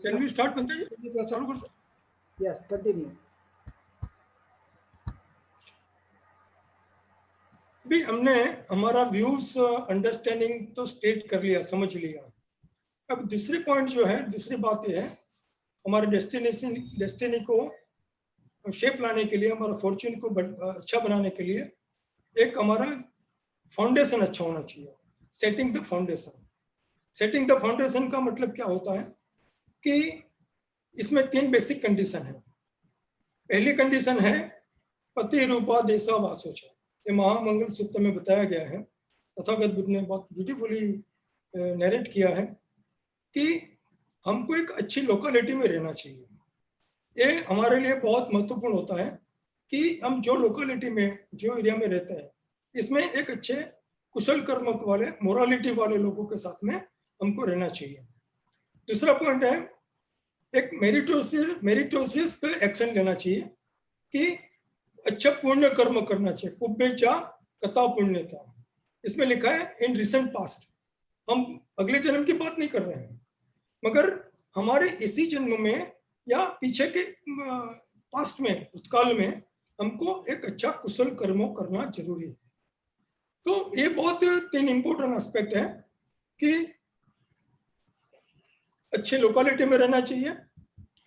Can we start, Bante ji? चालू कर सकते? Yes, continue. भी हमने हमारा व्यूज अंडरस्टैंडिंग तो स्टेट कर लिया, समझ लिया। अब दूसरी पॉइंट जो है, दूसरी बात ये है, हमारे डेस्टिनी को शेप लाने के लिए, हमारा फॉर्च्यून को अच्छा बनाने के लिए एक हमारा फाउंडेशन अच्छा होना चाहिए। Setting the foundation. Setting the foundation का मतलब क्या होता है कि इसमें 3 बेसिक कंडीशन है। पहली कंडीशन है पति रूपा देशा वासोचा। ये महामंगल सूत्र में बताया गया है, तथागत बुद्ध ने बहुत ब्यूटीफुली नरेट किया है कि हमको एक अच्छी लोकेलिटी में रहना चाहिए। ये हमारे लिए बहुत महत्वपूर्ण होता है कि हम जो लोकेलिटी में, जो एरिया में रहते हैं, इसमें एक अच्छे कुशल कर्मक वाले, मोरालिटी वाले लोगों के साथ में हमको रहना चाहिए। दूसरा पॉइंट है एक मेरिटोसियस का एक्शन लेना चाहिए कि अच्छा पुण्य कर्म करना चाहिए। कुब्बेचा कथा पुण्यता, इसमें लिखा है इन रिसेंट पास्ट। हम अगले जन्म की बात नहीं कर रहे हैं, मगर हमारे इसी जन्म में या पीछे के पास्ट में, भूतकाल में हमको एक अच्छा कुशल कर्म करना जरूरी है। तो ये बहुत 3 इंपॉर्टेंट एस्पेक्ट है कि अच्छे लोकेलिटी में रहना चाहिए,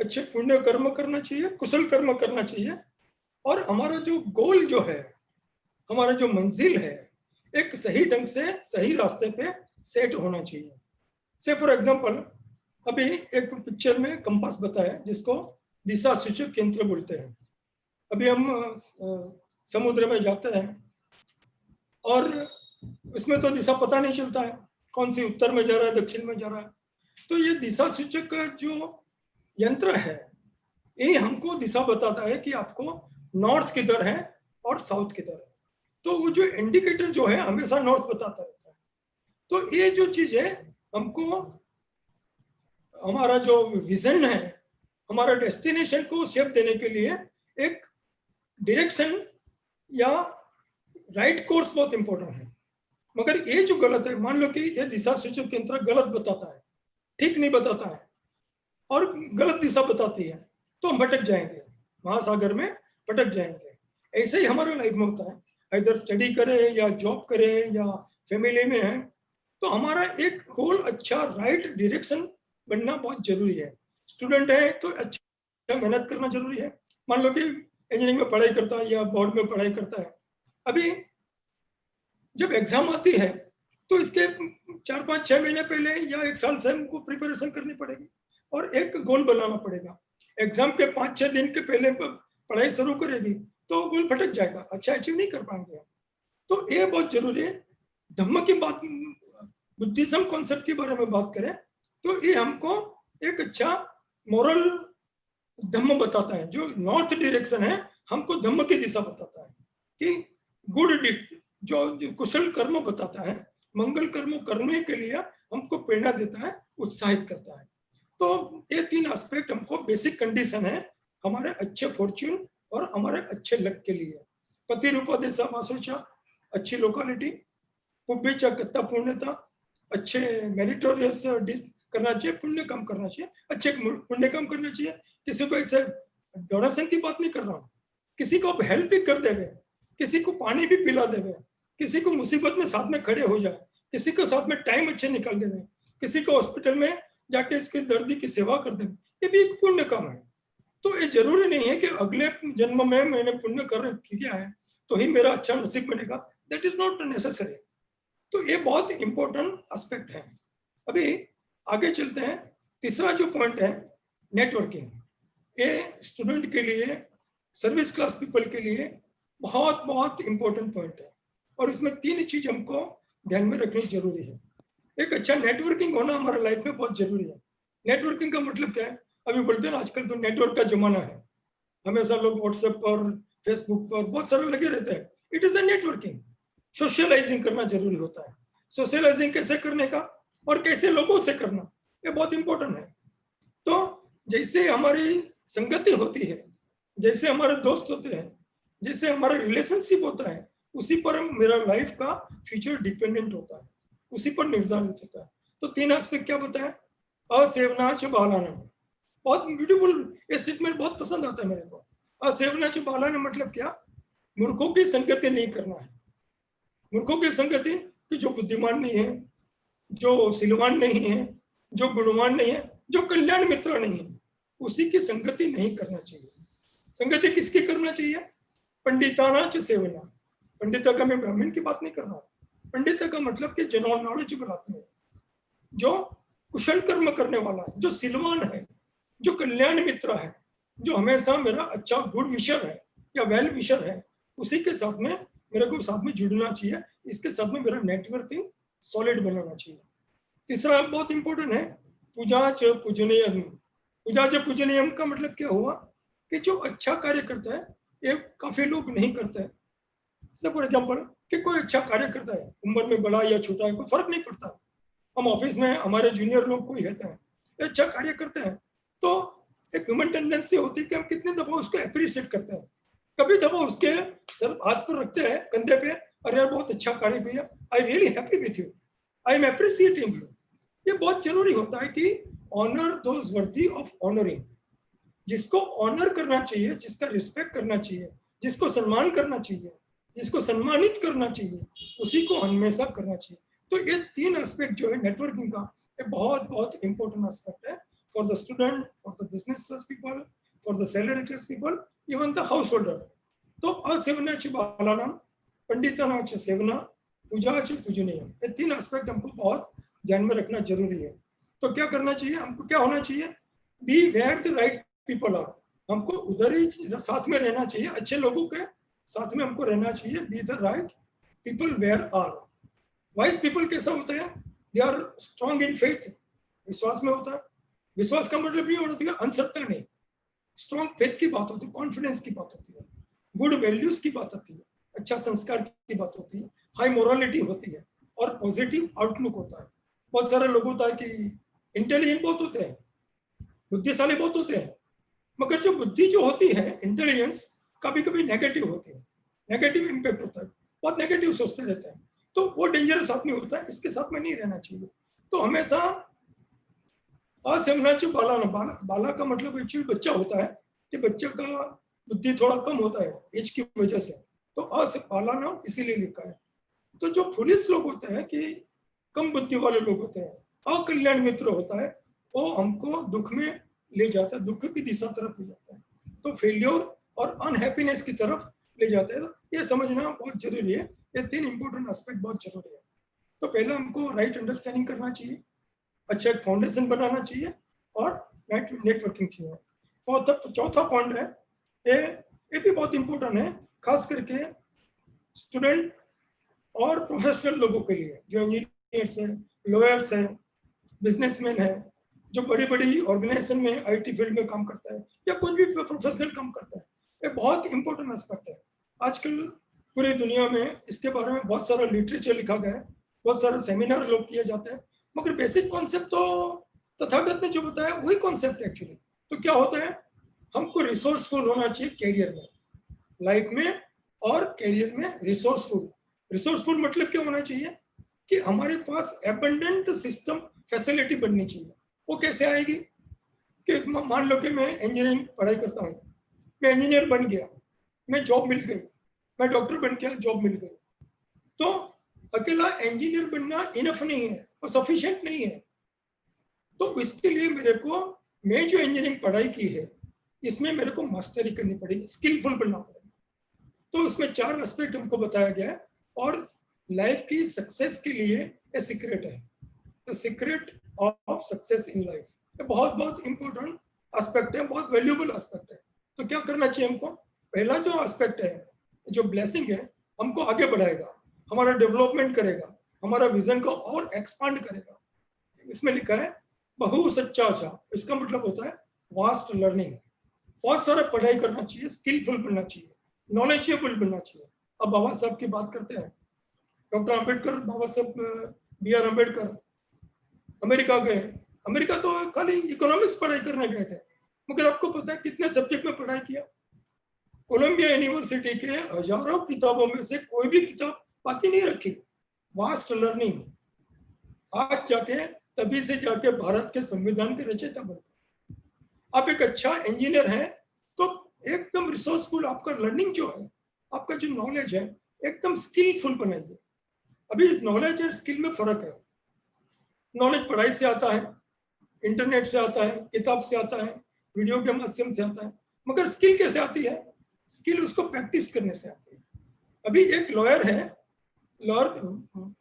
अच्छे पुण्य कर्म करना चाहिए, कुशल कर्म करना चाहिए, और हमारा जो गोल जो है, हमारा जो मंजिल है, एक सही ढंग से सही रास्ते पे सेट होना चाहिए। से फॉर एग्जांपल अभी एक पिक्चर में कंपास बताया जिसको दिशा सूचक यंत्र बोलते हैं। अभी हम समुद्र में जाते हैं और उसमें तो दिशा पता नहीं चलता है, कौन सी उत्तर में जा रहा है, दक्षिण में जा रहा है। तो ये दिशा सूचक का जो यंत्र है, ये हमको दिशा बताता है कि आपको नॉर्थ किधर है और साउथ किधर है। तो वो जो इंडिकेटर जो है हमेशा नॉर्थ बताता रहता है। तो ये जो चीज है, हमको हमारा जो विजन है, हमारा डेस्टिनेशन को शेप देने के लिए एक डायरेक्शन या राइट कोर्स बहुत इंपॉर्टेंट है। मगर ये जो गलत है, मान लो कि ये दिशा सूचक यंत्र गलत बताता है, ठीक नहीं बताता है और गलत दिशा बताती है, तो हम भटक जाएंगे, महासागर में भटक जाएंगे। ऐसे ही हमारे लाइफ में होता है, इधर स्टडी करें या जॉब करें या फैमिली में है, तो हमारा एक गोल अच्छा राइट डायरेक्शन बनना बहुत जरूरी है। स्टूडेंट है तो अच्छा मेहनत करना जरूरी है। मान लो कि इंजीनियरिंग में पढ़ाई करता है या बोर्ड में पढ़ाई करता है, अभी जब एग्जाम आती है तो इसके 4-5-6 महीने पहले या 1 साल से हमको प्रिपरेशन करनी पड़ेगी और एक गोल बनाना पड़ेगा। एग्जाम के 5-6 दिन के पहले पढ़ाई शुरू करेगी तो गोल भटक जाएगा, अच्छा अचीव नहीं कर पाएंगे। तो ये बहुत जरूरी है। धम्म की बात, बुद्धिज्म कॉन्सेप्ट के बारे में बात करें तो ये हमको एक अच्छा मोरल धम्म बताता है। जो नॉर्थ डायरेक्शन है हमको धम्म की दिशा बताता है कि गुड डीड, जो कुशल कर्म बताता है, मंगल कर्म करने के लिए हमको प्रेरणा देता है, उत्साहित करता है। तो ये 3 एस्पेक्ट हमको बेसिक कंडीशन है हमारे अच्छे फॉर्च्यून और हमारे अच्छे लक के लिए। पति रूपा देशा वासोचा, अच्छी लोकेलिटी, कुब्बेचा कत्ता पुण्यता, अच्छे मेरिटोरियस करना चाहिए, पुण्य काम करना चाहिए, अच्छे पुण्य काम करना चाहिए। किसी को ऐसे डोनेशन की बात नहीं कर रहा हूँ, किसी को हेल्प भी कर देवे, किसी को पानी भी पिला देवे, किसी को मुसीबत में साथ में खड़े हो जाए, किसी को साथ में टाइम अच्छे निकाल देवे, किसी को हॉस्पिटल में जाके इसके दर्दी की सेवा कर देवे, ये भी एक पुण्य काम है। तो ये जरूरी नहीं है कि अगले जन्म में मैंने पुण्य कर किया है तो ही मेरा अच्छा नसीब बनेगा, दैट इज नॉट नेसेसरी। तो ये बहुत इंपॉर्टेंट एस्पेक्ट है। अभी आगे चलते हैं। तीसरा जो पॉइंट है नेटवर्किंग, ये स्टूडेंट के लिए, सर्विस क्लास पीपल के लिए बहुत बहुत इंपॉर्टेंट पॉइंट है और इसमें 3 चीज हमको ध्यान में रखनी जरूरी है। एक अच्छा नेटवर्किंग होना हमारे लाइफ में बहुत जरूरी है। नेटवर्किंग का मतलब क्या है? अभी बोलते हैं ना, आजकल तो नेटवर्क का जमाना है, हमेशा लोग व्हाट्सएप पर, फेसबुक पर बहुत सारे लगे रहते हैं। It is a networking. Socialising करना जरूरी होता है। सोशलाइजिंग कैसे करने का और कैसे लोगों से करना, ये बहुत इंपॉर्टेंट है। तो जैसे हमारी संगति होती है, जैसे हमारे दोस्त होते हैं, जैसे हमारा रिलेशनशिप होता है, उसी पर मेरा लाइफ का फ्यूचर डिपेंडेंट होता है, उसी पर निर्धारित होता है। तो 3 एस्पेक्ट क्या बताया? असेवनाच बालानम, बहुत ब्यूटीफुल, ये स्टेटमेंट बहुत पसंद आता है मेरे को। असेवनाची बाला ने मतलब क्या, मूर्खों की संगति नहीं करना है। मूर्खों की संगति कि जो बुद्धिमान नहीं है, जो सिलवान नहीं है, जो गुणवान नहीं है, जो कल्याण मित्र नहीं है, उसी की संगति नहीं करना चाहिए। संगति किसकी करना चाहिए? पंडिताना च सेवना। पंडिता का मैं ब्राह्मण की बात नहीं कर रहा हूँ। पंडिता का मतलब कि जनरल नॉलेजेबल आदमी है, जो कुशल कर्म करने वाला है, जो सिलवान है, जो कल्याण मित्र है, जो हमेशा मेरा अच्छा गुड विशर है या वेल विशर है, उसी के साथ में मेरे को साथ में जुड़ना चाहिए। इसके साथ में मेरा नेटवर्किंग सॉलिड बनाना चाहिए। तीसरा बहुत इंपॉर्टेंट है, पूजा च पूजनीयम। पूजा च पूजनीयम का मतलब क्या हुआ कि जो अच्छा कार्य करता है, ये काफी लोग नहीं करते हैं। से फॉर एग्जाम्पल कि कोई अच्छा कार्य करता है, उम्र में बड़ा या छोटा है, कोई फर्क नहीं पड़ता। हम ऑफिस में हमारे जूनियर लोग कोई रहते हैं, अच्छा कार्य करते हैं, तो एक ह्यूमन टेंडेंसी होती है कि हम कितने दफा उसको अप्रिशिएट करते हैं। कभी दफा उसके सर हाथ पर रखते हैं कंधे पे, अरे यार बहुत अच्छा कार्य किया, I really happy with you, I am appreciating you. ये बहुत जरूरी होता है कि honour those worthy of honouring. जिसको ऑनर करना चाहिए, जिसका रिस्पेक्ट करना चाहिए, जिसको सम्मान करना चाहिए, जिसको सम्मानित करना चाहिए, उसी को हमेशा करना चाहिए। तो ये तीन एस्पेक्ट जो है नेटवर्किंग का, ये बहुत बहुत इंपॉर्टेंट एस्पेक्ट है for the student, for the business class people, for the salary class people, even the house holder. तो असेवनाची बालानाम, पंडितानाच सेवना, पूजाच पूजनीय, ये तीन एस्पेक्ट हमको बहुत ध्यान में रखना जरूरी है। तो क्या करना चाहिए हमको, क्या होना चाहिए? Be where the right people are. हमको उधर ही साथ में रहना चाहिए, अच्छे लोगों के साथ में हमको रहना चाहिए। Be the right people where are. Wise people कैसा होता है? They are strong in faith, विश्वास में होता है। विश्वास का मतलब ये होता है अंधश्रद्धा नहीं, स्ट्रॉन्ग फेथ की बात होती है, कॉन्फिडेंस की बात होती है, गुड वैल्यूज की बात होती है, अच्छा संस्कार की बात होती है, हाई मोरालिटी होती है और पॉजिटिव आउटलुक होता है। बहुत सारे लोग होता है कि इंटेलिजेंट बहुत होते हैं, बुद्धिशाली बहुत होते हैं, मगर जो बुद्धि जो होती है, इंटेलिजेंस कभी कभी नेगेटिव होती है, नेगेटिव इम्पैक्ट होता है, बहुत नेगेटिव सोचते रहते हैं, तो वो डेंजरस आदमी होता है, इसके साथ में नहीं रहना चाहिए। तो हमेशा असेवनाची बाला, बाला का मतलब एक्चुअली बच्चा होता है कि बच्चे का बुद्धि थोड़ा कम होता है एज की वजह से, तो बाला नाम इसीलिए लिखा है। तो जो पुलिस लोग होते हैं कि कम बुद्धि वाले लोग होते हैं, अकल्याण मित्र होता है, वो हमको दुख में ले जाता है, दुख की दिशा तरफ ले जाता है, तो फेल्योर और अनहैप्पीनेस की तरफ ले जाता है। तो ये समझना बहुत जरूरी है, ये तीन इंपॉर्टेंट एस्पेक्ट बहुत जरूरी है। तो पहले हमको राइट अंडरस्टैंडिंग करना चाहिए, अच्छा एक फाउंडेशन बनाना चाहिए और नेटवर्किंग चाहिए। और चौथा पॉइंट है, ये भी बहुत इंपॉर्टेंट है, खास करके स्टूडेंट और प्रोफेशनल लोगों के लिए, जो इंजीनियर्स हैं, लॉयर्स हैं, बिजनेसमैन है, जो बड़ी बड़ी ऑर्गेनाइजेशन में आईटी फील्ड में काम करता है या कोई भी प्रोफेशनल काम करता है, ये बहुत इंपॉर्टेंट एस्पेक्ट है। आजकल पूरी दुनिया में इसके बारे में बहुत सारा लिटरेचर लिखा गया है, बहुत सारे सेमिनार लोग किए जाते हैं, मगर बेसिक कॉन्सेप्ट तो तथागत ने जो बताया वही कॉन्सेप्ट है एक्चुअली। तो क्या होता है, हमको रिसोर्सफुल होना चाहिए कैरियर में, लाइफ में और कैरियर में रिसोर्सफुल। रिसोर्सफुल मतलब क्या होना चाहिए कि हमारे पास एबंडेंट सिस्टम फैसिलिटी बननी चाहिए। वो कैसे आएगी कि मान लो कि मैं इंजीनियरिंग पढ़ाई करता हूँ, मैं इंजीनियर बन गया, मैं जॉब मिल गई, मैं डॉक्टर बन गया, जॉब मिल गई, तो अकेला इंजीनियर बनना इनफ नहीं है, वो सफिशिएंट नहीं है। तो इसके लिए मेरे को, मैं जो इंजीनियरिंग पढ़ाई की है इसमें मेरे को मास्टरी करनी पड़ेगी, स्किलफुल बनना पड़ेगा। तो इसमें 4 एस्पेक्ट हमको बताया गया है, और लाइफ की सक्सेस के लिए ये सीक्रेट है, the secret of success in life. ये बहुत बहुत इंपॉर्टेंट एस्पेक्ट है, बहुत वैल्यूएबल एस्पेक्ट है। तो क्या करना चाहिए हमको? पहला जो एस्पेक्ट है, जो ब्लेसिंग है, हमको आगे बढ़ाएगा, हमारा डेवलपमेंट करेगा, हमारा विजन को और एक्सपांड करेगा। इसमें लिखा है बहु सच्चा चा, इसका मतलब होता है वास्ट लर्निंग, बहुत सारा पढ़ाई करना चाहिए, स्किलफुल बनना चाहिए, नॉलेजेबल बनना चाहिए। अब बाबा साहब की बात करते हैं, डॉक्टर अम्बेडकर, बाबा साहब B.R. अम्बेडकर अमेरिका गए। अमेरिका तो खाली इकोनॉमिक्स पढ़ाई करने गए थे, मगर आपको पता है कितने सब्जेक्ट में पढ़ाई किया? कोलंबिया यूनिवर्सिटी के हजारों किताबों में से कोई भी किताब बाकी नहीं रखी। वास्ट लर्निंग, आज जाके, तभी से जाके भारत के संविधान के रचयिता बन गए। आप एक अच्छा इंजीनियर हैं तो एकदम रिसोर्सफुल आपका लर्निंग जो है, आपका जो नॉलेज है एकदम स्किलफुल बनाइए। अभी नॉलेज और स्किल में फर्क है। नॉलेज पढ़ाई से आता है, इंटरनेट से आता है, किताब से आता है, वीडियो के माध्यम से आता है, मगर स्किल कैसे आती है? स्किल उसको प्रैक्टिस करने से आती है। अभी एक लॉयर है, लॉयर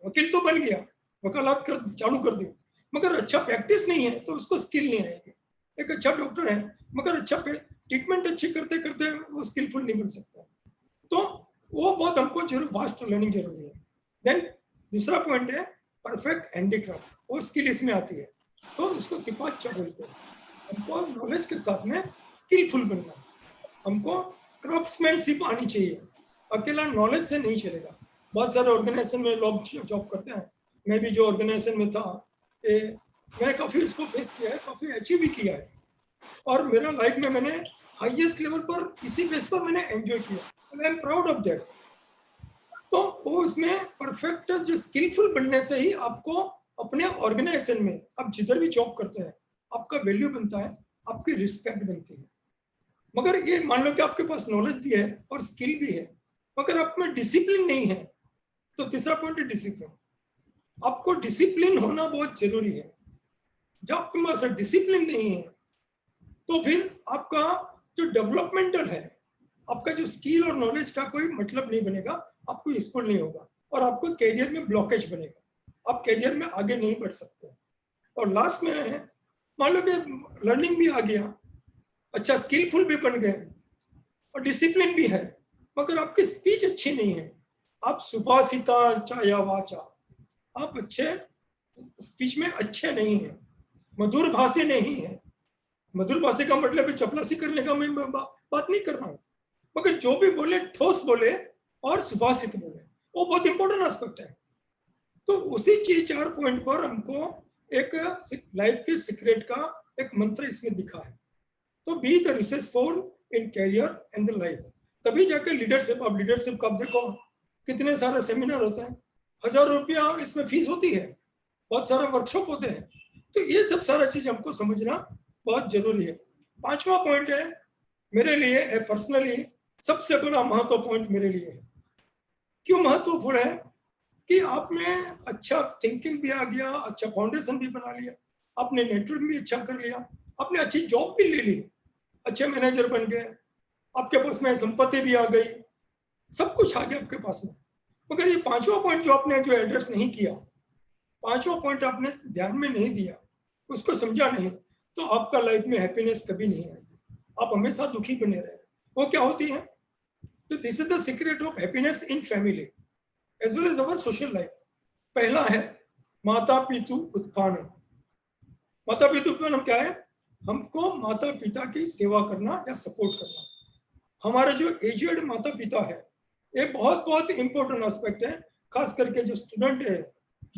वकील तो बन गया, वकालत कर चालू कर दी, मगर अच्छा प्रैक्टिस नहीं है तो उसको स्किल नहीं आएगी। एक अच्छा डॉक्टर है मगर अच्छा ट्रीटमेंट अच्छी करते करते वो स्किलफुल नहीं बन सकता। तो वो बहुत हमको जरूर वास्ट लर्निंग जरूरी है। देन दूसरा पॉइंट है परफेक्ट हैंडीक्राफ्ट, वो स्किल इसमें आती है। तो उसको सिपाही बोलते हैं। हमको नॉलेज के साथ में स्किलफुल बनना, हमको क्राफ्ट्समैनशिप आनी चाहिए। अकेला नॉलेज से नहीं चलेगा। बहुत सारे ऑर्गेनाइजेशन में लोग जॉब करते हैं, मैं भी जो ऑर्गेनाइजेशन में था मैंने काफ़ी उसको फेस किया है, काफ़ी अचीव भी किया है, और मेरा लाइफ में मैंने हाईएस्ट लेवल पर इसी बेस पर मैंने एंजॉय किया। I am proud of that. तो वो इसमें परफेक्ट जो स्किलफुल बनने से ही आपको अपने ऑर्गेनाइजेशन में आप जिधर भी जॉब करते हैं आपका वैल्यू बनता है, आपकी रिस्पेक्ट बनती है। मगर ये मान लो कि आपके पास नॉलेज भी है और स्किल भी है, मगर आप में डिसिप्लिन नहीं है, तो तीसरा पॉइंट है डिसिप्लिन। आपको डिसिप्लिन होना बहुत जरूरी है। जब आपके पास डिसिप्लिन नहीं है तो फिर आपका जो डेवलपमेंटल है, आपका जो स्किल और नॉलेज का कोई मतलब नहीं बनेगा, आपको यूजफुल नहीं होगा और आपको कैरियर में ब्लॉकेज बनेगा, आप कैरियर में आगे नहीं बढ़ सकते। और लास्ट में है, मान लो कि लर्निंग भी आ गया, अच्छा स्किलफुल भी बन गए और डिसिप्लिन भी है, मगर आपकी स्पीच अच्छी नहीं है, आप सुभाषिता चाया वाचा, आप अच्छे स्पीच में अच्छे नहीं है, मधुर भाषी नहीं है। मधुर भाषा का मतलब चपलासी करने का मैं बात नहीं कर रहा हूँ, मगर जो भी बोले ठोस बोले और सुभाषित बोले, वो बहुत इंपॉर्टेंट एस्पेक्ट है। तो उसी चीज 4 पॉइंट पर हमको एक लाइफ के सीक्रेट का एक मंत्र इसमें दिखा है। तो be the resourceful in career and the life, तभी जाके लीडरशिप। अब लीडरशिप का देखो कितने सारे सेमिनार होते हैं, 1000 रुपया इसमें फीस होती है, बहुत सारे वर्कशॉप होते हैं। तो ये सब सारा चीज हमको समझना बहुत जरूरी है। 5वां पॉइंट है मेरे लिए पर्सनली सबसे बड़ा महत्व पॉइंट मेरे लिए है। क्यों महत्वपूर्ण है? कि आप में अच्छा थिंकिंग भी आ गया, अच्छा फाउंडेशन भी बना लिया, आपने नेटवर्क भी अच्छा कर लिया, आपने अच्छी जॉब भी ले ली, अच्छे मैनेजर बन गए, आपके पास में संपत्ति भी आ गई, सब कुछ आ गया आपके पास में। मगर ये 5वां पॉइंट जो आपने जो एड्रेस नहीं किया, 5वां पॉइंट आपने ध्यान में नहीं दिया, उसको समझा नहीं, तो आपका लाइफ में हैप्पीनेस कभी नहीं आएगी, आप हमेशा दुखी बने रहे। वो क्या होती है? तो this is the secret of happiness in family as well as our social life. पहला है माता पितु उत्थान। माता पितु उत्थान क्या है? हमको माता पिता की सेवा करना या सपोर्ट करना। हमारे जो एजेड माता पिता है, ये बहुत बहुत इंपॉर्टेंट एस्पेक्ट है। खास करके जो स्टूडेंट है,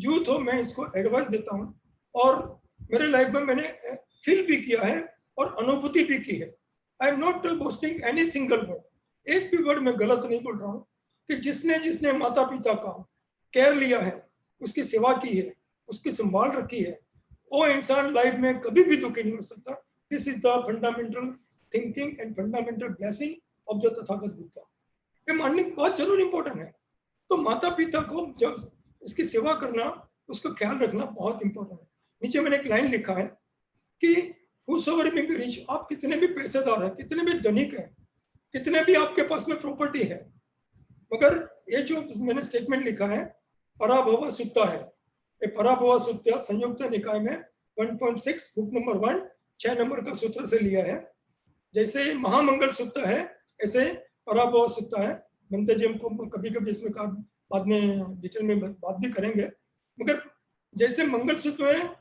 यूथ हो, मैं इसको एडवाइस देता हूँ और मेरे लाइफ में मैंने फील भी किया है और अनुभूति भी की है। I am not boasting any single word, एक भी वर्ड में गलत नहीं बोल रहा हूँ, कि जिसने जिसने माता पिता का केयर लिया है, उसकी सेवा की है, उसकी संभाल रखी है, वो इंसान लाइफ में कभी भी दुखी नहीं हो सकता। This is the fundamental thinking and fundamental blessing of the Tathagata Buddha. ये मानने बहुत जरूर इंपॉर्टेंट है। तो माता पिता को जब उसकी सेवा करना, उसको ख्याल रखना बहुत इंपॉर्टेंट है। नीचे मैंने एक लाइन लिखा है कि whosoever may be rich, आप कितने भी पैसेदार हैं, कितने भी धनिक हैं, कितने भी आपके पास में प्रॉपर्टी है, मगर ये जो मैंने स्टेटमेंट लिखा है पराभव सुत्ता है, ये पराभव सुत्ता संयुक्त निकाय में 1.6 बुक नंबर 1 6 नंबर का सूत्र से लिया है। जैसे महामंगल सूत्र है, ऐसे पराभव सूत्र है। बनते जी हमको कभी कभी इसमें बाद में डिटेल में बात भी करेंगे, मगर जैसे मंगल सूत्र में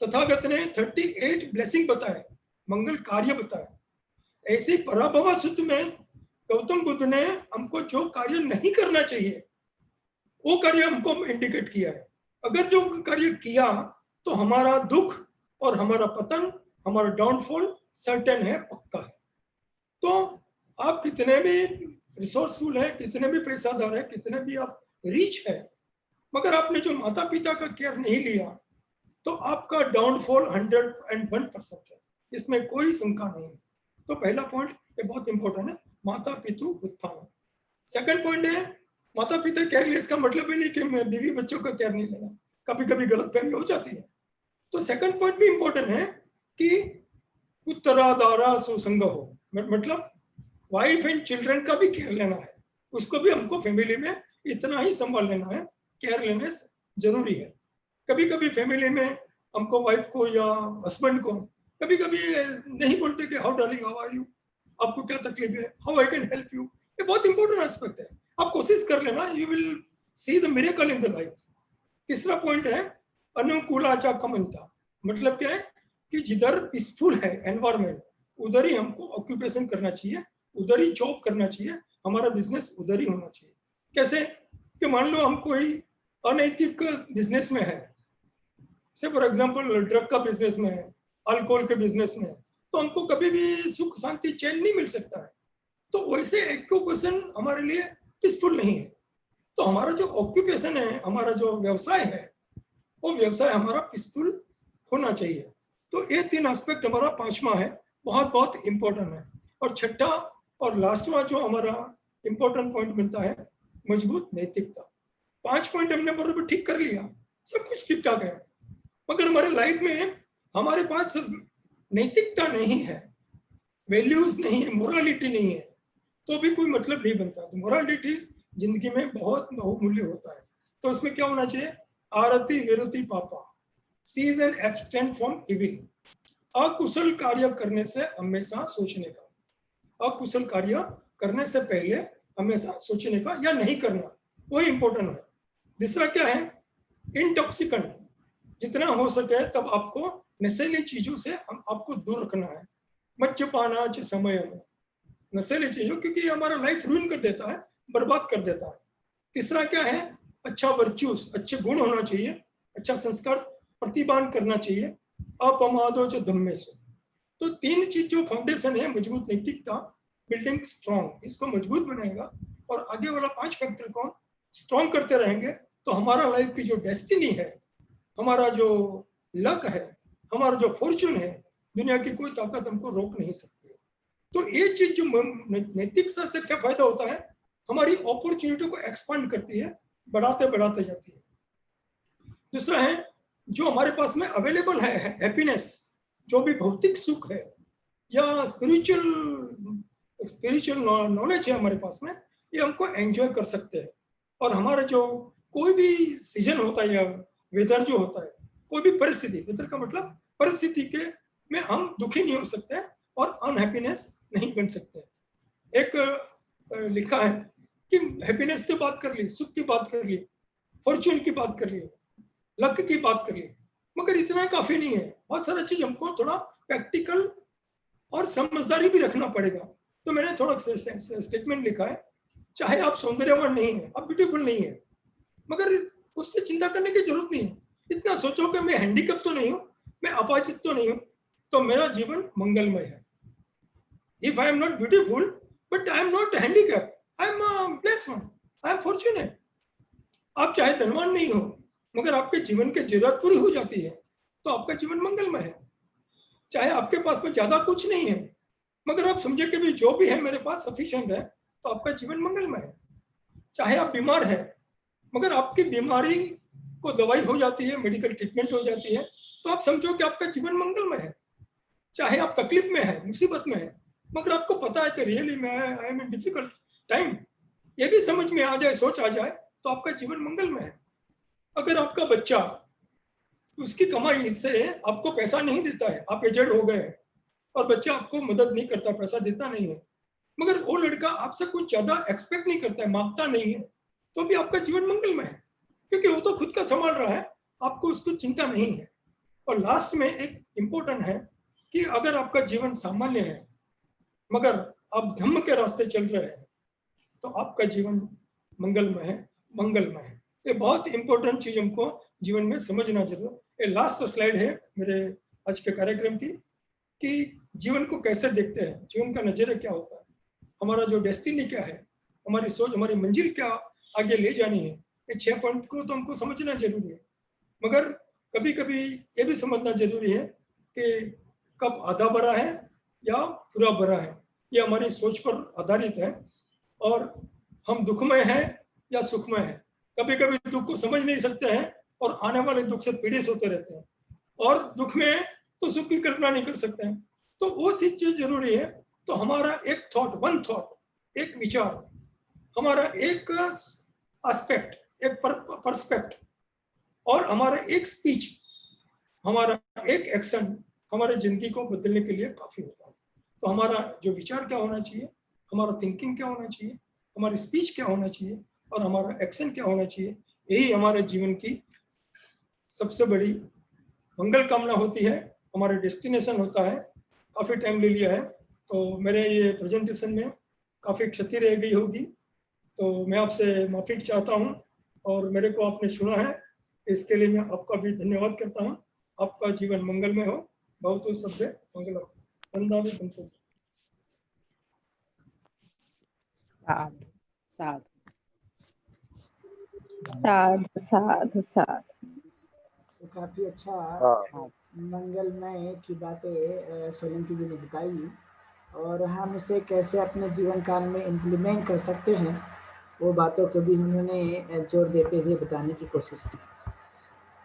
तथागत ने 38 ब्लेसिंग बताए, मंगल कार्य बताए, ऐसे पराभव सूत्र में गौतम बुद्ध ने हमको जो कार्य नहीं करना चाहिए वो कार्य हमको इंडिकेट किया है। अगर जो कार्य किया तो हमारा दुख और हमारा पतन, हमारा डाउनफॉल सर्टेन है, पक्का है। तो आप कितने भी रिसोर्सफुल है, कितने भी पैसादार है, कितने भी आप रिच है, मगर आपने जो माता पिता का केयर नहीं लिया तो आपका डाउनफॉल 101% है। इसमें कोई शंका नहीं है। तो पहला पॉइंट ये बहुत इंपॉर्टेंट है, माता पितु उत्थान। सेकंड पॉइंट है माता पिता केयर ले, इसका मतलब ही नहीं कि मैं बीवी बच्चों का केयर नहीं लेना, कभी कभी गलत फहमी हो जाती है। तो सेकंड पॉइंट भी इंपॉर्टेंट है कि उत्तराधारा सुसंग हो, मतलब वाइफ एंड चिल्ड्रन का भी केयर लेना है, उसको भी हमको फैमिली में इतना ही संभाल लेना है, केयर लेने जरूरी है। कभी कभी फैमिली में हमको वाइफ को या हस्बैंड को कभी कभी नहीं बोलते कि how darling how are you, आपको क्या तकलीफ है, how I can help you, ये बहुत इंपॉर्टेंट एस्पेक्ट है। आप कोशिश कर लेना, you will see the miracle in the life. तीसरा पॉइंट है अनुकूलाचा कमंता, मतलब क्या है कि जिधर पीसफुल है एनवायरमेंट उधर ही हमको ऑक्यूपेशन करना चाहिए, उधर ही जॉब करना चाहिए, हमारा बिजनेस उधर ही होना चाहिए। कैसे कि मान लो हम कोई अनैतिक बिजनेस में है, से फॉर एग्जांपल ड्रग का बिजनेस में है, अल्कोहल के बिजनेस में है, तो हमको कभी भी सुख शांति चैन नहीं मिल सकता है। तो वैसे ऑक्यूपेशन हमारे लिए पीसफुल नहीं है। तो हमारा जो ऑक्यूपेशन है, हमारा जो व्यवसाय है, वो व्यवसाय हमारा पीसफुल होना चाहिए। तो ये तीन एस्पेक्ट हमारा पांचवा है, बहुत बहुत इंपॉर्टेंट है। और छठा और लास्टवा जो हमारा इंपॉर्टेंट पॉइंट बनता है, मजबूत नैतिकता। 5 पॉइंट हमने बराबर ठीक कर लिया, सब कुछ ठीक ठाक है, मगर हमारे लाइफ में हमारे पास नैतिकता नहीं है, वैल्यूज नहीं है, मोरालिटी नहीं है, तो भी कोई मतलब नहीं बनता। तो मोरालिटी जिंदगी में बहुत बहुमूल्य होता है। तो उसमें क्या होना चाहिए, आरती विरति पापा, cease and abstain from evil. अकुशल कार्य करने से हमेशा सोचने का, अकुशल कार्य करने से पहले हमेशा सोचने का या नहीं करना, वो इंपॉर्टेंट है। दूसरा क्या है, इंटॉक्सिकेंट, जितना हो सके तब आपको नशीली चीजों से आपको दूर रखना है। मद्यपाना च समय, नशीली चीजों, क्योंकि हमारा लाइफ रूइन कर देता है, बर्बाद कर देता है। तीसरा क्या है, अच्छा वर्च्यूस, अच्छे गुण होना चाहिए, अच्छा संस्कार प्रतिपादन करना चाहिए, अपमादो च धम्मेसु। तो तीन चीज जो फाउंडेशन है, मजबूत नैतिकता, बिल्डिंग स्ट्रॉन्ग, इसको मजबूत बनाएगा और आगे वाला 5 फैक्टर को स्ट्रॉन्ग करते रहेंगे तो हमारा लाइफ की जो डेस्टिनी है, हमारा जो लक है, हमारा जो फॉर्चून है, दुनिया की कोई ताकत हमको रोक नहीं सकती है। तो ये चीज जो नैतिकता से क्या फायदा होता है, हमारी अपॉर्चुनिटी को एक्सपांड करती है, बढ़ाते बढ़ाते जाती है। दूसरा है जो हमारे पास में अवेलेबल है हैप्पीनेस, जो भी भौतिक सुख है या स्पिरिचुअल नॉलेज है हमारे पास में, ये हमको एंजॉय कर सकते हैं। और हमारा जो कोई भी सीजन होता है या वेदर जो होता है, कोई भी परिस्थिति, वेदर का मतलब परिस्थिति के में हम दुखी नहीं हो सकते और अनहैप्पीनेस नहीं बन सकते। एक लिखा है कि हैप्पीनेस की बात कर ली, सुख की बात कर ली, फॉर्चून की बात कर ली, लक की बात कर ली, मगर इतना काफी नहीं है। बहुत सारा चीज हमको थोड़ा प्रैक्टिकल और समझदारी भी रखना पड़ेगा। तो मैंने थोड़ा स्टेटमेंट लिखा है, चाहे आप सौंदर्यवान नहीं है, आप ब्यूटीफुल नहीं है, मगर उससे चिंता करने की जरूरत नहीं है। इतना सोचो कि मैं हैंडीकैप तो नहीं हूं, मैं अपाहिज तो नहीं हूं, तो मेरा जीवन मंगलमय है। If I am not beautiful but I am not handicap, I am blessed one, I am fortunate. आप चाहे धनवान नहीं हो, मगर आपके जीवन की जरूरत पूरी हो जाती है तो आपका जीवन मंगलमय है। चाहे आपके पास में ज्यादा कुछ नहीं है, मगर आप समझे कि भी जो भी है मेरे पास सफिशिएंट है, तो आपका जीवन मंगलमय है। चाहे आप बीमार है, मगर आपकी बीमारी को दवाई हो जाती है, मेडिकल ट्रीटमेंट हो जाती है, तो आप समझो कि आपका जीवन मंगलमय है। चाहे आप तकलीफ में है, मुसीबत में है, मगर आपको पता है कि रियली मैं I am in difficult time, ये भी समझ में आ जाए, सोच आ जाए, तो आपका जीवन मंगलमय है। अगर आपका बच्चा उसकी कमाई से आपको पैसा नहीं देता है, आप एजेड हो गए और बच्चा आपको मदद नहीं करता, पैसा देता नहीं है, मगर वो लड़का आपसे कुछ ज्यादा एक्सपेक्ट नहीं करता है, मांगता नहीं है, तो भी आपका जीवन मंगलमय है, क्योंकि वो तो खुद का संभाल रहा है, आपको उसको चिंता नहीं है। और लास्ट में एक इंपॉर्टेंट है कि अगर आपका जीवन सामान्य है मगर आप धम्म के रास्ते चल रहे हैं, तो आपका जीवन मंगलमय है, मंगलमय है। ये बहुत इंपॉर्टेंट चीज हमको जीवन में समझना जरूर। ये लास्ट स्लाइड है मेरे आज के कार्यक्रम की, कि जीवन को कैसे देखते हैं, जीवन का नजरिया क्या होता है, हमारा जो डेस्टिनी क्या है, हमारी सोच, हमारी मंजिल क्या आगे ले जानी है। ये 6 पॉइंट को तो हमको समझना जरूरी है, मगर कभी कभी ये भी समझना जरूरी है कि कप आधा भरा है या पूरा भरा है, ये हमारी सोच पर आधारित है। और हम दुखमय हैं या सुखमय हैं। कभी कभी दुख को समझ नहीं सकते हैं और आने वाले दुख से पीड़ित होते रहते हैं, और दुख में तो सुख की कल्पना नहीं कर सकते हैं। तो वो चीज जरूरी है। तो हमारा एक थॉट, वन थॉट, एक विचार, हमारा एक एस्पेक्ट, एक पर्सपेक्ट, और हमारा एक स्पीच, हमारा एक एक्शन हमारे जिंदगी को बदलने के लिए काफी होता है। तो हमारा जो विचार क्या होना चाहिए, हमारा थिंकिंग क्या होना चाहिए, हमारी स्पीच क्या होना चाहिए, और हमारा एक्शन क्या होना चाहिए, यही हमारे जीवन की सबसे बड़ी मंगल कामना होती है, हमारे डेस्टिनेशन होता है। काफी टाइम ले लिया है, तो मेरे ये प्रेजेंटेशन में काफी क्षति रह गई होगी, तो मैं आपसे माफी चाहता हूँ। और मेरे को आपने सुना है, इसके लिए मैं आपका भी धन्यवाद करता हूँ। आपका जीवन मंगलमय हो। बहुत सभ्य मंगल। वंदना पंचों। साधु साधु साधु साधु साधु। तो काफी अच्छा मंगलमय की बातें सोलंकी जी ने बताई, और हम इसे कैसे अपने जीवन काल में इम्प्लीमेंट कर सकते हैं वो बातों को भी उन्होंने जोर देते हुए बताने की कोशिश की।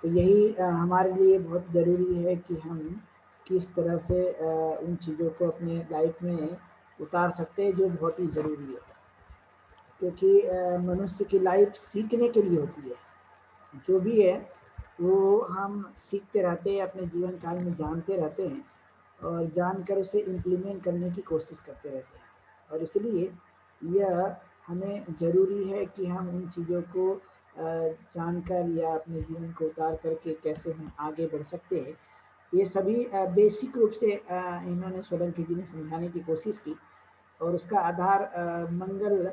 तो यही हमारे लिए बहुत ज़रूरी है कि हम किस तरह से उन चीज़ों को अपने लाइफ में उतार सकते हैं जो बहुत ही ज़रूरी है, क्योंकि मनुष्य की लाइफ सीखने के लिए होती है। जो भी है वो हम सीखते रहते हैं, अपने जीवन काल में जानते रहते हैं, और जानकर उसे इम्प्लीमेंट करने की कोशिश करते रहते हैं। और इसलिए यह हमें ज़रूरी है कि हम उन चीज़ों को जानकर या अपने जीवन को उतार करके कैसे हम आगे बढ़ सकते हैं, ये सभी बेसिक रूप से इन्होंने सोलंकी जी ने समझाने की कोशिश की। और उसका आधार मंगल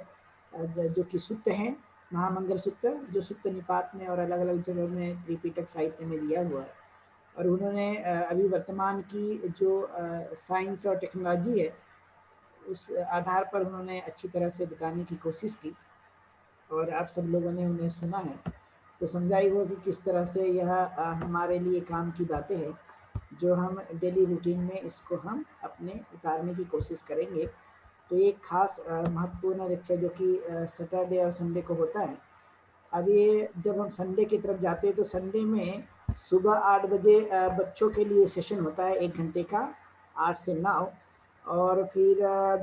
जो कि सूत्र हैं, महामंगल सूत्र, जो सूत्र निपात में और अलग अलग जगह में त्रिपिटक साहित्य में दिया हुआ है। और उन्होंने अभी वर्तमान की जो साइंस और टेक्नोलॉजी है उस आधार पर उन्होंने अच्छी तरह से बताने की कोशिश की, और आप सब लोगों ने उन्हें सुना है तो समझा ही हो कि किस तरह से यह हमारे लिए काम की बातें हैं, जो हम डेली रूटीन में इसको हम अपने उतारने की कोशिश करेंगे। तो एक खास महत्वपूर्ण लेक्चर जो कि सैटरडे और संडे को होता है। अब ये जब हम संडे की तरफ जाते हैं तो संडे में सुबह 8 बजे बच्चों के लिए सेशन होता है 1 घंटे का, 8 से 9, और फिर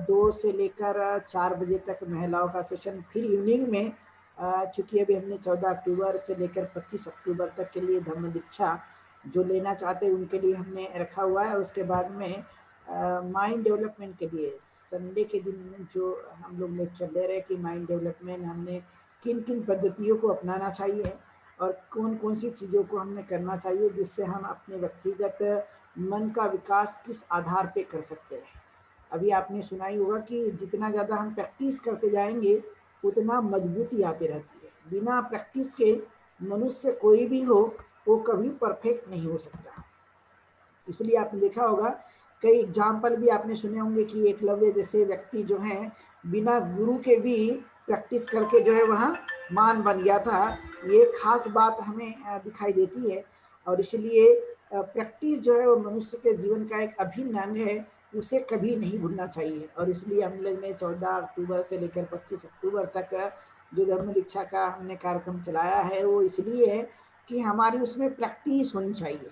2 से लेकर 4 बजे तक महिलाओं का सेशन। फिर इवनिंग में चूँकि अभी हमने 14 अक्टूबर से लेकर 25 अक्टूबर तक के लिए धर्म दीक्षा जो लेना चाहते हैं उनके लिए हमने रखा हुआ है। उसके बाद में माइंड डेवलपमेंट के लिए संडे के दिन जो हम लोग लेक्चर ले रहे हैं कि माइंड डेवलपमेंट हमने किन किन पद्धतियों को अपनाना चाहिए और कौन कौन सी चीज़ों को हमने करना चाहिए जिससे हम अपने व्यक्तिगत मन का विकास किस आधार पे कर सकते हैं। अभी आपने सुना ही होगा कि जितना ज़्यादा हम प्रैक्टिस करते जाएंगे उतना मजबूती आती रहती है। बिना प्रैक्टिस के मनुष्य कोई भी हो वो कभी परफेक्ट नहीं हो सकता। इसलिए आपने देखा होगा कई एग्जाम्पल भी आपने सुने होंगे कि एकलव्य जैसे व्यक्ति जो हैं बिना गुरु के भी प्रैक्टिस करके जो है वहाँ मान बन गया था। ये खास बात हमें दिखाई देती है, और इसलिए प्रैक्टिस जो है वो मनुष्य के जीवन का एक अभिन्न अंग है, उसे कभी नहीं भूलना चाहिए। और इसलिए हम लोग ने 14 अक्टूबर से लेकर 25 अक्टूबर तक जो धर्म दीक्षा का हमने कार्यक्रम चलाया है वो इसलिए है कि हमारी उसमें प्रैक्टिस होनी चाहिए।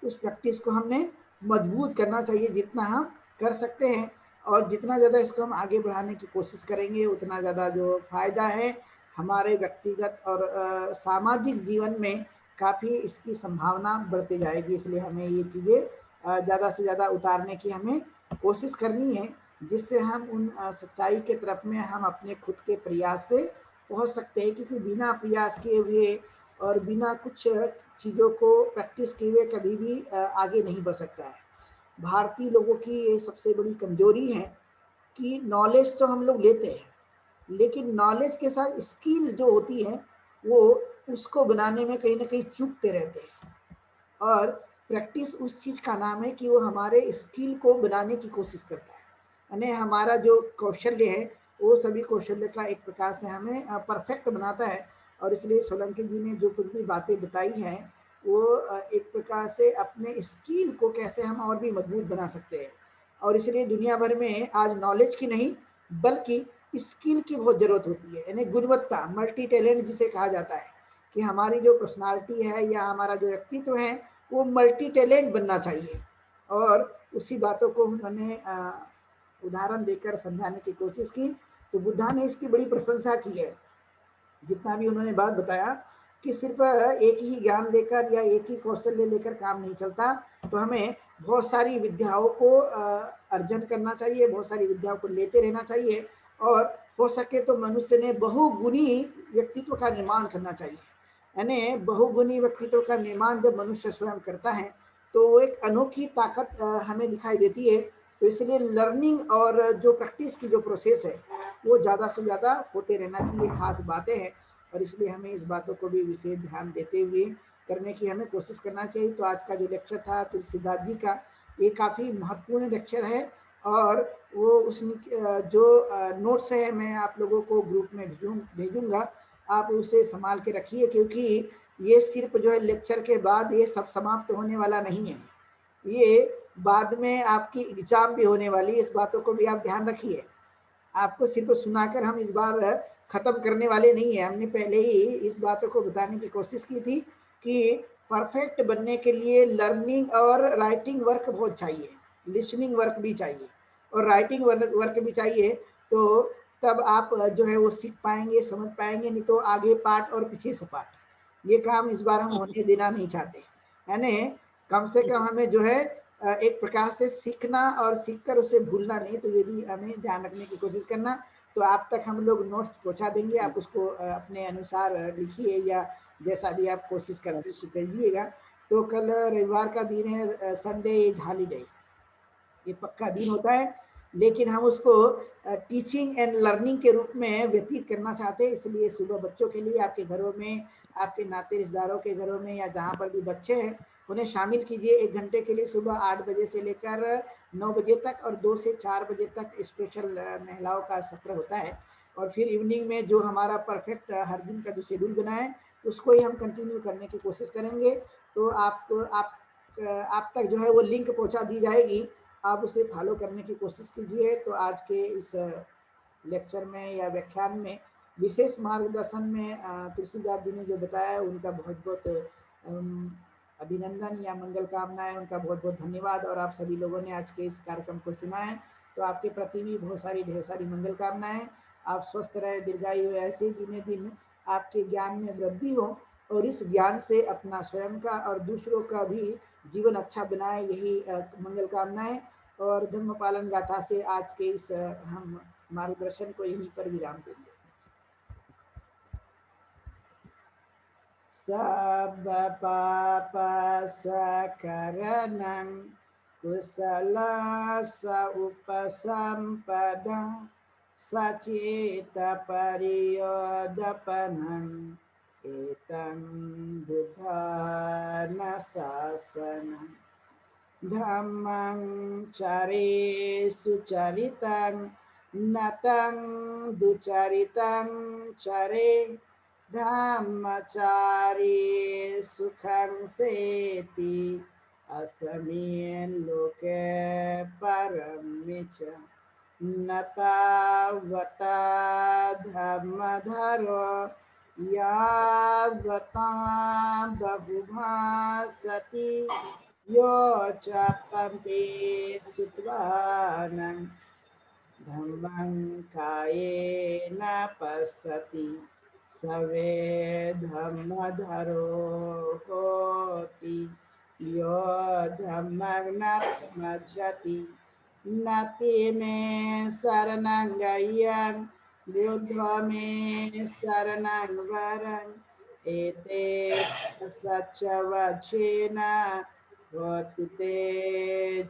उस प्रैक्टिस को हमने मजबूत करना चाहिए जितना हम कर सकते हैं, और जितना ज़्यादा इसको हम आगे बढ़ाने की कोशिश करेंगे उतना ज़्यादा जो फ़ायदा है हमारे व्यक्तिगत और सामाजिक जीवन में काफ़ी इसकी संभावना बढ़ती जाएगी। इसलिए हमें ये चीज़ें ज़्यादा से ज़्यादा उतारने की हमें कोशिश करनी है, जिससे हम उन सच्चाई के तरफ में हम अपने खुद के प्रयास से पहुंच सकते हैं। क्योंकि बिना प्रयास किए हुए और बिना कुछ चीज़ों को प्रैक्टिस किए हुए कभी भी आगे नहीं बढ़ सकता है। भारतीय लोगों की ये सबसे बड़ी कमजोरी है कि नॉलेज तो हम लोग लेते हैं लेकिन नॉलेज के साथ स्किल जो होती है वो उसको बनाने में कहीं ना कहीं चूकते रहते हैं। और प्रैक्टिस उस चीज़ का नाम है कि वो हमारे स्किल को बनाने की कोशिश करता है, यानी हमारा जो कौशल्य है वो सभी कौशल्य का एक प्रकार से हमें परफेक्ट बनाता है। और इसलिए सोलंकी जी ने जो कुछ भी बातें बताई हैं वो एक प्रकार से अपने स्किल को कैसे हम और भी मजबूत बना सकते हैं। और इसलिए दुनिया भर में आज नॉलेज की नहीं बल्कि स्किल की बहुत जरूरत होती है, यानी गुणवत्ता, मल्टी टैलेंट जिसे कहा जाता है, कि हमारी जो पर्सनालिटी है या हमारा जो व्यक्तित्व है वो मल्टी टैलेंट बनना चाहिए। और उसी बातों को उन्होंने उदाहरण देकर समझाने की कोशिश की। तो बुद्धा ने इसकी बड़ी प्रशंसा की है। जितना भी उन्होंने बात बताया कि सिर्फ एक ही ज्ञान लेकर या एक ही कौशल्य लेकर काम नहीं चलता, तो हमें बहुत सारी विद्याओं को अर्जन करना चाहिए, बहुत सारी विद्याओं को लेते रहना चाहिए, और हो सके तो मनुष्य ने बहुगुणी व्यक्तित्व का निर्माण करना चाहिए। यानी बहुगुणी व्यक्तित्व का निर्माण जब मनुष्य स्वयं करता है तो वो एक अनोखी ताकत हमें दिखाई देती है। तो इसलिए लर्निंग और जो प्रैक्टिस की जो प्रोसेस है वो ज़्यादा से ज़्यादा होते रहना चाहिए, खास बातें हैं। और इसलिए हमें इस बातों को भी विशेष ध्यान देते हुए करने की हमें कोशिश करना चाहिए। तो आज का जो लेक्चर था तुलसीदास जी का, ये काफ़ी महत्वपूर्ण लेक्चर है। और वो उसमें जो नोट्स है मैं आप लोगों को ग्रुप में भेजूंगा, आप उसे संभाल के रखिए, क्योंकि ये सिर्फ जो है लेक्चर के बाद ये सब समाप्त होने वाला नहीं है, ये बाद में आपकी एग्जाम भी होने वाली है। इस बातों को भी आप ध्यान रखिए। आपको सिर्फ सुनाकर हम इस बार खत्म करने वाले नहीं है। हमने पहले ही इस बातों को बताने की कोशिश की थी कि परफेक्ट बनने के लिए लर्निंग और राइटिंग वर्क बहुत चाहिए, लिसनिंग वर्क भी चाहिए और राइटिंग वर्क भी चाहिए। तो तब आप जो है वो सीख पाएंगे, समझ पाएंगे, नहीं तो आगे पार्ट और पीछे से पार्ट, ये काम इस बार हम होने देना नहीं चाहते। यानी कम से कम हमें जो है एक प्रकार से सीखना और सीखकर उसे भूलना नहीं, तो ये भी हमें ध्यान रखने की कोशिश करना। तो आप तक हम लोग नोट्स पहुंचा देंगे, आप उसको अपने अनुसार लिखिए या जैसा भी आप कोशिश करते कीजिएगा। तो कल रविवार का दिन है, संडे इज हॉलीडे, ये पक्का दिन होता है, लेकिन हम उसको टीचिंग एंड लर्निंग के रूप में व्यतीत करना चाहते हैं। इसलिए सुबह बच्चों के लिए आपके घरों में, आपके नाते रिश्तेदारों के घरों में या जहाँ पर भी बच्चे हैं उन्हें शामिल कीजिए 1 घंटे के लिए। सुबह 8 बजे से लेकर 9 बजे तक और 2 से 4 बजे तक स्पेशल महिलाओं का सत्र होता है। और फिर इवनिंग में जो हमारा परफेक्ट हर दिन का जो शेड्यूल बना है उसको ही हम कंटिन्यू करने की कोशिश करेंगे। तो आप तक जो है वो लिंक पहुंचा दी जाएगी, आप उसे फॉलो करने की कोशिश कीजिए। तो आज के इस लेक्चर में या व्याख्यान में विशेष मार्गदर्शन में तुलसीदास जी ने जो बताया उनका बहुत बहुत अभिनंदन या मंगल कामनाएं, उनका बहुत बहुत धन्यवाद। और आप सभी लोगों ने आज के इस कार्यक्रम को सुना है तो आपके प्रति भी बहुत सारी ढेर सारी मंगल कामनाएं। आप स्वस्थ रहे, दीर्घायु, ऐसे दिने दिन आपके ज्ञान में वृद्धि हो और इस ज्ञान से अपना स्वयं का और दूसरों का भी जीवन अच्छा बनाए, यही मंगल कामनाएं। और धर्म पालन गाथा से आज के इस हम मार्गदर्शन को यहीं पर विराम देंगे। सब पाप सकरणं कुशल उपसंपदा सचेत परियोदपनं एतं बुद्धान शासनं धम्मं चरे सुचरितं नतं दुचरितं चरे धम्मचारी सुखं सेति अस्मिन् लोके परमिच न तावता धर्मधरो यावता बहुभासति यो च पम्पे सुत्वानं धम्मं कायेन पश्यति सवे धम्मधरो होति यो धम्मं न प्रमज्जति नति मे शरणं गह्यं बुद्ध मे शरणं वरं एते सच्चवचेन होतु ते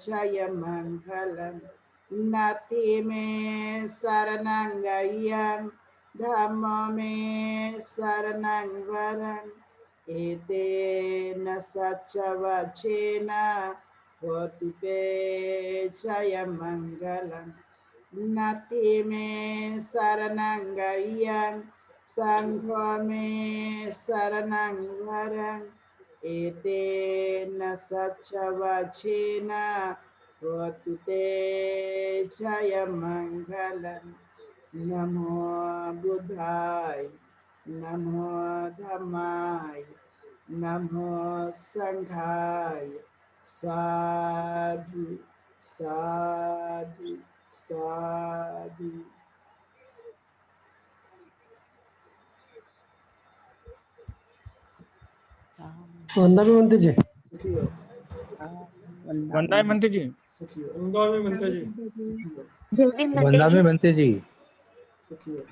जयमङ्गलम् नति मे शरणं गह्यं धम्म मे शरणं वरं एतेन सच्चवचेन होतु ते जयमङ्गलम् नति मे शरणं गह्यं संघ मे शरणं वरं एतेन सच्चवचेन होतु ते जयमङ्गलम् नमो बुद्धाय नमो धम्माय नमो संघाय साधु साधु साधु। वंदा भी बनते जी। सुखी हो वंदा बनते जी। सुखी हो वंदा में बनते जी। सुखी हो वंदा में बनते जी। सुखी हो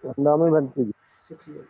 वंदा में बनते जी। सुखी हो।